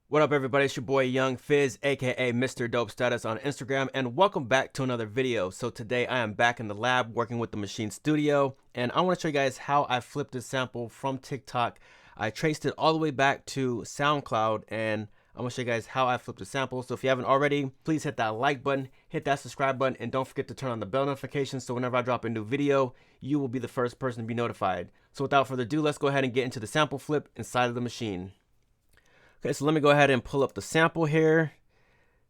What up, everybody? It's your boy Young Fizz, aka Mr.Dopestatus on Instagram, and welcome back to another video. So today I am back in the lab working with the Machine Studio, and I want to show you guys how I flipped this sample from TikTok. I traced it all the way back to SoundCloud, and I'm gonna show you guys how I flipped the sample. So if you haven't already, please hit that like button, hit that subscribe button, and don't forget to turn on the bell notifications so whenever I drop a new video, you will be the first person to be notified. So without further ado, let's go ahead and get into the sample flip inside of the machine. Okay, so let me go ahead and pull up the sample here.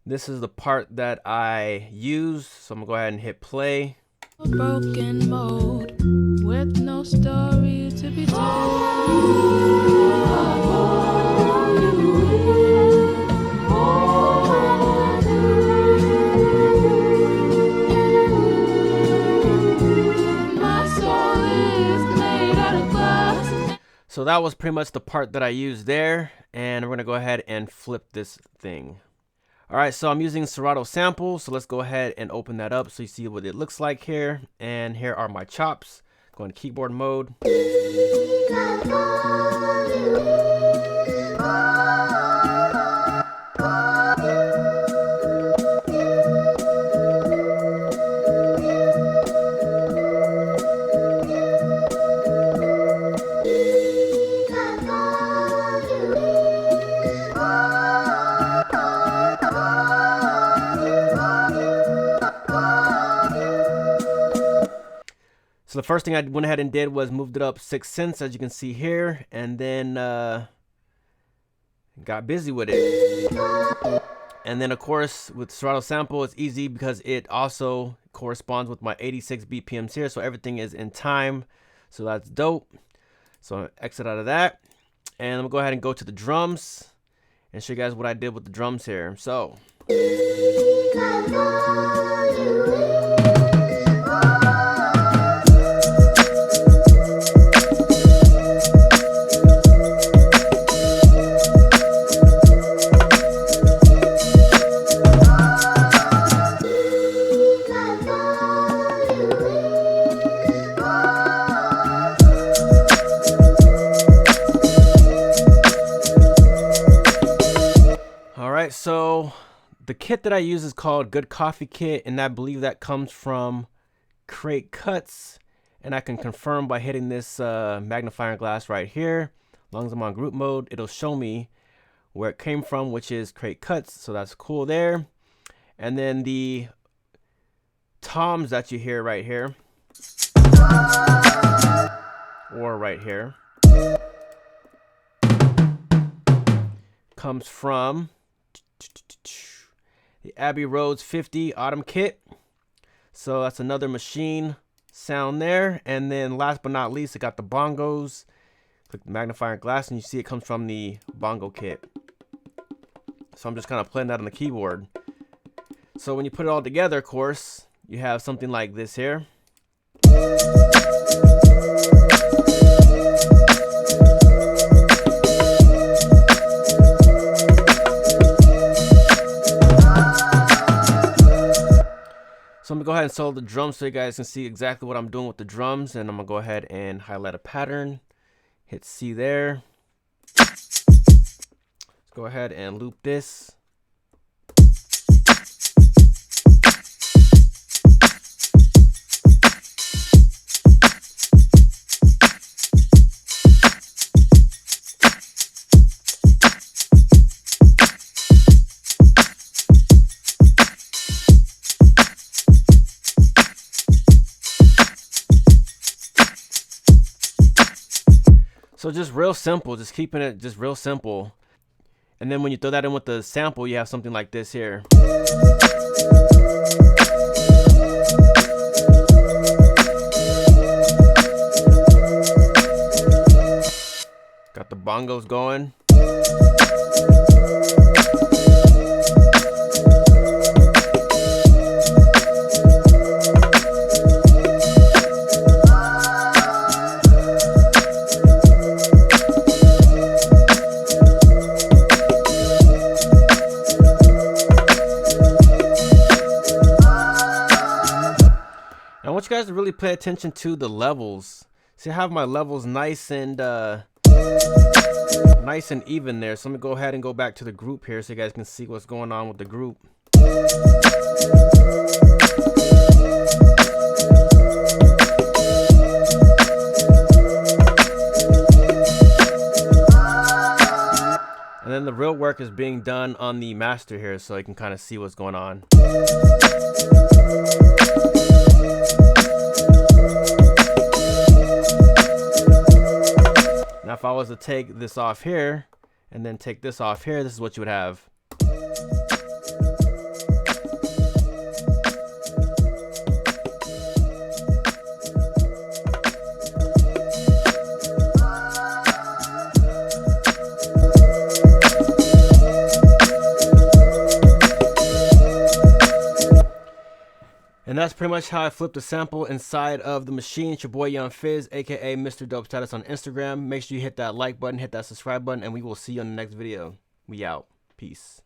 This is the part that I use, so I'm gonna go ahead and hit play. Broken mode with no story to be told. My soul is made out of glass. So that was pretty much the part that I used there, and we're gonna go ahead and flip this thing. All right, so I'm using Serato Sample, so let's go ahead and open that up so you see what it looks like here. And here are my chops. Go into keyboard mode. So the first thing I went ahead and did was moved it up 6 cents, as you can see here, and then got busy with it. And then of course with Serato Sample, it's easy because it also corresponds with my 86 BPMs here, so everything is in time, so that's dope. So I'm exit out of that, and I'm gonna go ahead and go to the drums and show you guys what I did with the drums here. So so the kit that I use is called Good Coffee Kit, and I believe that comes from Crate Cuts, and I can confirm by hitting this magnifying glass right here. As long as I'm on group mode, it'll show me where it came from, which is Crate Cuts, so that's cool there. And then the toms that you hear right here, or right here, comes from the Abbey Roads 50 Autumn Kit. So that's another machine sound there. And then last but not least, I got the bongos. Click the magnifying glass and you see it comes from the bongo kit. So I'm just kind of playing that on the keyboard. So when you put it all together, of course, you have something like this here. So I'm gonna go ahead and solo the drums so you guys can see exactly what I'm doing with the drums, and I'm gonna go ahead and highlight a pattern, hit C there. Let's go ahead and loop this. So just real simple, just keeping it just real simple. And then when you throw that in with the sample, you have something like this here. Got the bongos going. I want you guys to really pay attention to the levels. See, I have my levels nice and nice and even there. So let me go ahead and go back to the group here so you guys can see what's going on with the group. And then the real work is being done on the master here, so you can kind of see what's going on. Now if I was to take this off here and then take this off here, this is what you would have. And that's pretty much how I flipped a sample inside of the machine. It's your boy Young Fizz, aka mr.dopestatus on Instagram. Make sure you hit that like button, hit that subscribe button, and we will see you on the next video. We out. Peace.